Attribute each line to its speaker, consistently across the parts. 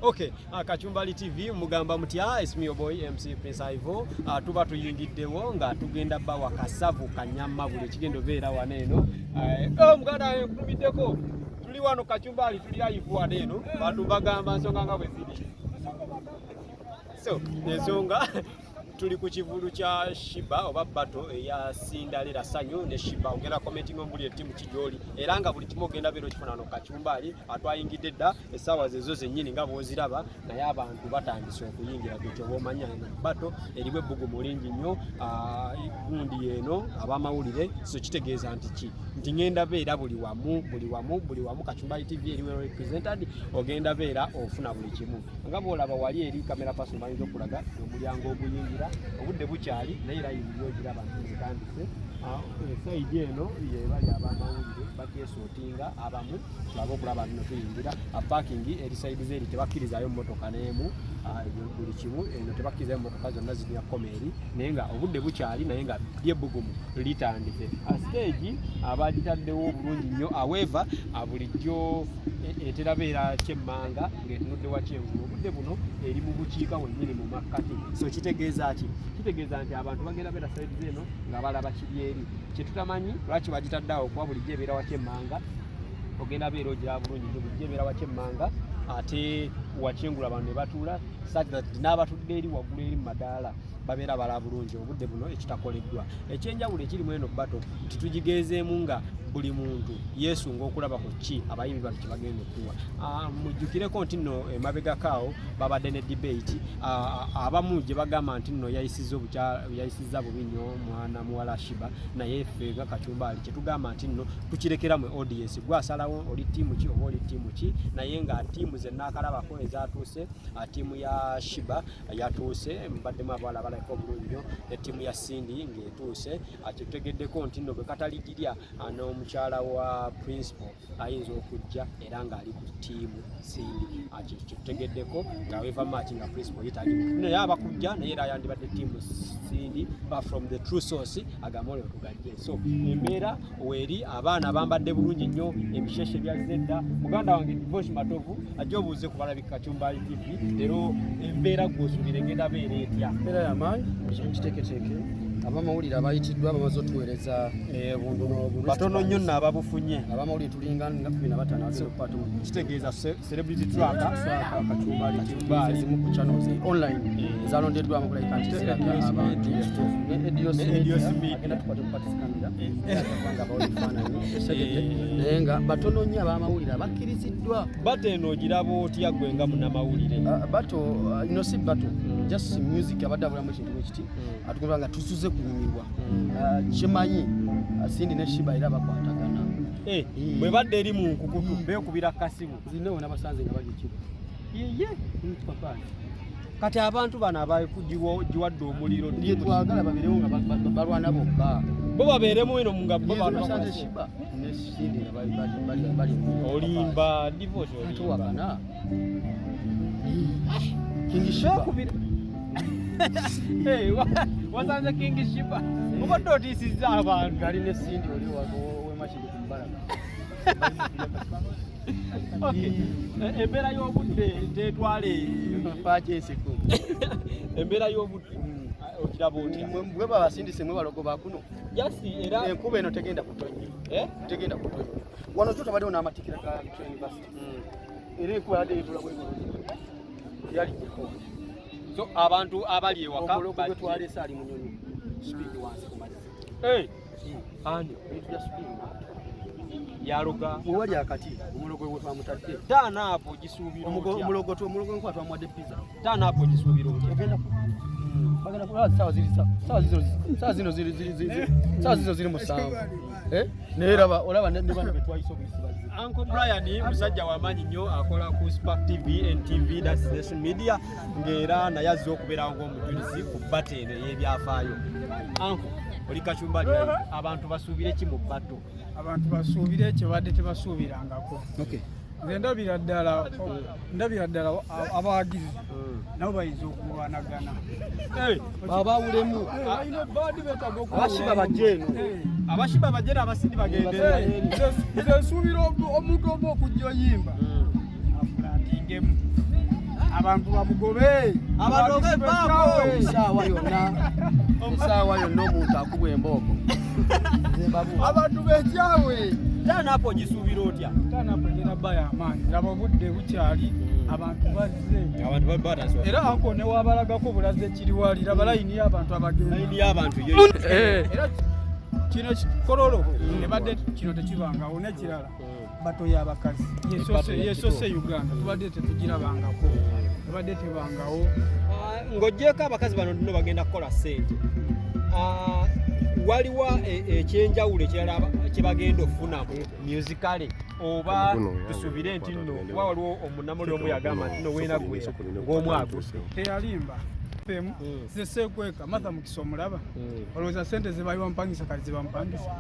Speaker 1: Okay, Kachumbali TV mugamba mutya Ismio boy MC Prince Ivo tuba tuyingiddewo nga tugenda bawa kasavu kanyama buli kigendo beera waneeno muganda nkubiddeko tuli wano Kachumbali tuli live waneeno bantu bagamba nsonga nga bwe ziri so ensonga tuli ku kivulu kya Sheebah oba Battel eya Sindalera Sanyu ne Sheebah ogenda commenting ombuli etimu kijoli era nga buli timu ogenda bero kifuna no Kachumbali atwayingidde dda essaawa zezo zennyini nga bw'oziraba naye abantu batandise okuyingira ku kyo bomanya eno Battel eriwe bbugu mulingi nnyo gundi eno abamawulire so kitegeeza nti ngenda beera buli wamu Kachumbali TV eriwe represented ogenda beera ofuna buli kimu nga bw'olaba wali eri kamera person bayinza okulaga omulyango oguyingira obudde bukyali naye layingira ogira abantu zitandise side eno yebali abamawulire batyesootinga abamu tulaba okulaba bino tuyingira parking eri side zeri tebakkirizayo mmotoka n'emu buli kimu eno tebakkirizayo mmotoka zonna zirina komeri naye nga obudde bukyali naye nga lyebbugumu litandise stage abagitaddewo bulungi nnyo aweeva bulijjo etera beera kyemmanga ng'etunudde wakyengulu obudde buno eri mu bukiika wennyini mu makkati so kitegeeza ki kitegeeza nti abantu bagenda beera side zeno nga balaba kiri eri kyetutamanyi lwaki bagitaddeawo kuba bulijjo ebeera wakyemmanga ogenda beera ogira bulungi nnyo bulijjo ebeera wakyemmanga ate wakyengulu abantu ne batuula such that n'abatudde eri waggulu eri mu madaala babeera bala bulungi obudde buno ekitakoleddwa ekyenjawulo ekiri mu eno Battel nti tugigezeemu nga buli muntu yeesunga okulaba ku ki abayimbi bano kye bagenda okuwa mujjukireko nti nno emabegakaawo babadde ne debate abamu gye bagamba nti nno yayisizza bubi nnyo mwana muwala Sheebah naye ffe nga Kachumbali kye tugamba nti nno tukirekera mu audience gwasalawo oli ttiimu ki oba oli ttiimu ki naye nga ttiimu ze naakalabako ezatuuse ttiimu ya Sheebah yatuuse mbaddemu abawala abalayiko obulungi nnyo ettiimu ya Sindi ng'etuuse kyetutegeddeko nti nno bwe kataligirya n'omukyala wa principal ayinza okujja era ng'ali ku ttiimu Sindi kyetutegeddeko nga weva match nga principal yetali naye abakujja naye era yandibadde ttiimu Sindi from the true source agamole otugajje so embeera weri abaana bambadde bulungi nnyo ebisheshe byazedda muganda wange Divosh Matovu ajja obuuze ku balabi Kachumbali TV leero embeera gwosuubira egenda beera etya
Speaker 2: embeera y'amaanyi kiteeketeeke abamawulire abayitiddwa bamaze otuweereza
Speaker 1: batono nnyo nno ababufunye
Speaker 2: abamawulire tulinga nga 15
Speaker 1: kitegeeza celebrity tracker
Speaker 2: Kachumbali zimu ku channels online ezalondeddwamu kulayika nti ziraga abantu agenda tukwate mupatisikanira nga bawulifaananyi naye nga batono nnyo abamawulire abakkiriziddwa
Speaker 1: Battel eno ogiraba otya gwe nga munnamawulire
Speaker 2: Battel ino si Battel just music abadde abulamu ekintu ekiti atugamba nga tusuze kunyumirwa kimanyi Sindi ne Sheebah era bakwatagana
Speaker 1: bwe badde eri mu nkukutu beekubira kasimu
Speaker 2: zinewo nabasanze nga bali ekigo
Speaker 1: ye kati abantu bano abagiwadde omuliro
Speaker 2: ndiye twagala babeerewo nga balwana bokka
Speaker 1: bo babeeremu eno nga
Speaker 2: basanze Sheebah ne Sindi bali
Speaker 1: olimba Divosh
Speaker 2: tuwakana King Sheebah
Speaker 1: wasanze King Sheebah obadde otiisizza abantu
Speaker 2: gali ne Sindi oli wemakiri ku mbalaga
Speaker 1: embeera y'obudde tetwale
Speaker 2: pakyensiko
Speaker 1: embeera y'obudde okiraba otya
Speaker 2: bwe babasindise mwe balogo bakuno
Speaker 1: yasi era
Speaker 2: enkuba eno tegenda kutonya tegenda kutonya wano kyo tabaddewo n'amatikira ga university era enkuba yadde yetula bwegolozi yali kiko
Speaker 1: so abantu abali ewaka
Speaker 2: bwe twalese ali munyonyi speed wansi kumaliza
Speaker 1: ani
Speaker 2: ebintu bya speed
Speaker 1: yaluga
Speaker 2: wewali akati omulogo gwe twamutadde
Speaker 1: taana apo gisuubira
Speaker 2: omulogo nkwa twamuwadde pizza
Speaker 1: taana apo gisuubira
Speaker 2: ogenda bagenda kulala sawa zino ziri musanvu naye olaba ne bano betwayise obuyisi bazzi
Speaker 1: Uncle Brian musajja w'amaanyi nnyo akola ku Spark TV NTV that's Nation Media ng'era naye azze okubeerawo ng'omujulizi ku Battel eno ey'ebyafaayo Uncle oli Kachumbali abantu basuubire ki mu Battel
Speaker 3: abantu basuubire kyebadde tebasuubirangako nze ndabira ddala abawagizi nabo bayinza okulwanagana
Speaker 2: abawulemu abashiba bajeno
Speaker 1: abashiba bajeno abasindi bagendera
Speaker 3: nze nsuubira omuntu omu okujja oyimba afulatingemu abantu bamugobe
Speaker 2: esaawa yonna omuntu akuba embooko
Speaker 3: abantu bekyawe
Speaker 1: tanapo gisuubira otya
Speaker 3: tanapo gena bba y'amaanyi laba obudde bukyali abantu bazze
Speaker 1: abantu babatasa
Speaker 3: era anko ne wabalagako bulaze kiriwali laba layini y'abantu abagenda
Speaker 1: layini y'abantu
Speaker 3: era kino Kololo ebadde kino tekibangawo nekirala bato y'abakazi yesoose Uganda tubadde tetugirabangako tubadde tebangawo
Speaker 1: ng'oggyeko abakazi bano nno bagenda kukola ssente waliwo ekyenjawulo ekirala kye bagenda okufunamu musicale oba tusuubire nti nno kuba waliwo omunamuli omu yagamba nti nno weena gwe ng'omwaka
Speaker 3: teyalimba pemu zesekweka matha mukisa omulaba olowooza sente zebayiwa mpangisa kali zebampangisa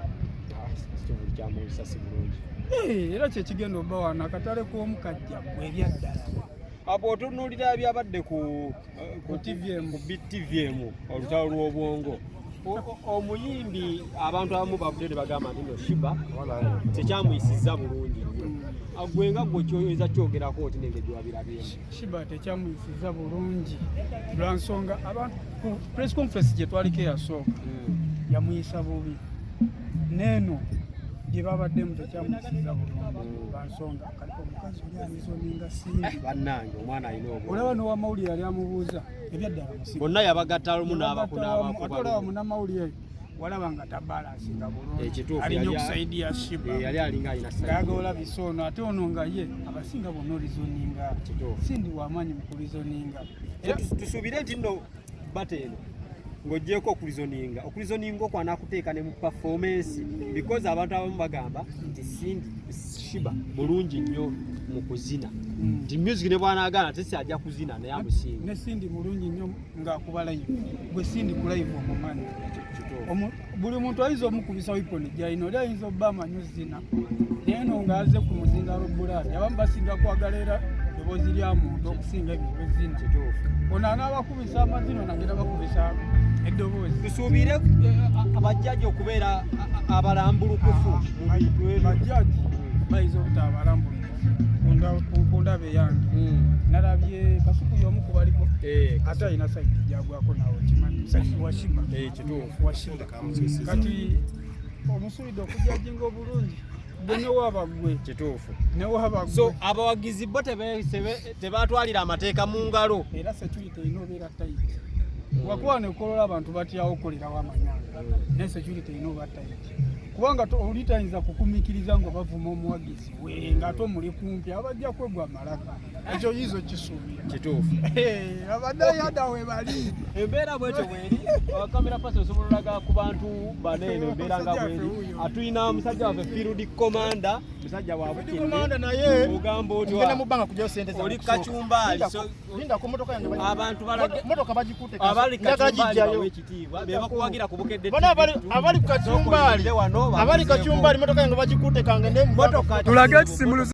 Speaker 1: ekitubuli kyamuwisa si bulungi
Speaker 3: era kyekigenda obba wano akatale k'omukajja bwebyaddala
Speaker 1: abo otunuulira byabadde ku TVM olutalo lw'obwongo omuyimbi abantu abamu bavudde ne bagamba nti no Sheebah tekyamuyisizza bulungi nnyo gwe nga gwe kyoyinza kyogerako oti nenge gyewabirabyemu
Speaker 3: Sheebah tekyamuyisizza bulungi lwa nsonga abantu ku press conference gye twaliko eyasooka yamuyisa bubi neeno gye babaddemu tekyamuyisizza bulungi lwa nsonga kaliko omukazi oli alizoninga simbi
Speaker 1: bannange omwana alina obwo
Speaker 3: olaba n'owamawulire yali amubuuza ebyaddala musiba
Speaker 1: bonna yabagatta lumu
Speaker 3: n'abakuba munnamawulire walaba nga tabalansinga bulungi alina okusaidia Sheebah
Speaker 1: yali alinga alina
Speaker 3: gagola bisono ate ono nga ye abasinga bonna olizoninga sindi wamaanyi mu kulizoninga
Speaker 1: tusuubire nti nno Battel ng'oggyeko okulizoninga okwana akuteeka ne mu performance because abantu abamu bagamba nti sindi Sheebah bulungi nnyo mu kuzina nti music ne bw'anaagaana tesi ajja kuzina naye amusinga
Speaker 3: ne sindi mulungi nnyo ng'akuba live gwe sindi ku live omumanyi buli muntu ayinza omukubisa wiponi gyalina oli ayinza obba amanyi zina naye no ng'aze ku muzinga lw'obbulaani abamu basinga kwagala era eddoboozi lya muntu okusinga ebyo byezina ono anaabakubisa amazina nagenda bakubisa eddoboozi
Speaker 1: tusuubire abajjaji okubeera abalambulukufu
Speaker 3: bajjaji bayinza obutaba abalambulukufu ku ndaba eyange nalabye kasuku y'omu ku baliko ate alina saiti gyagwako naawe kimanyi saiti wa Sheebah wa Sheebah kati omusuubidde okujajinga obulungi gwe newaba gwe
Speaker 1: kituufu
Speaker 3: newaba gwe
Speaker 1: so abawagizi bo tebatwalira amateeka mu ngalo
Speaker 3: era security erina obeera taiti wakuba ne Kololo abantu batyawo okolerawo amanyanga naye security erina oba taiti kubanga oli tayinza kukumikiriza nga bavuma omuwagizi we ng'ate omuli kumpi abajja kwegwa malaka ekyo yizo kisuubira
Speaker 1: kituufu
Speaker 3: abadayada we bali
Speaker 1: embeera bwekyo bweri kamera pasi osobola olaga ku bantu baneeno embeera nga bweri atulina musajja waffe field commander musajja wabukidde
Speaker 2: naye
Speaker 1: ogamba oti oli kacumbaali abantu
Speaker 2: motoka bagikute
Speaker 1: abali kacumbaali w'ekitiibwa be bakuwagira ku bukedde
Speaker 2: abali kacumbaali motoka yange bagikute kange ne
Speaker 3: tulage ekisimuluzo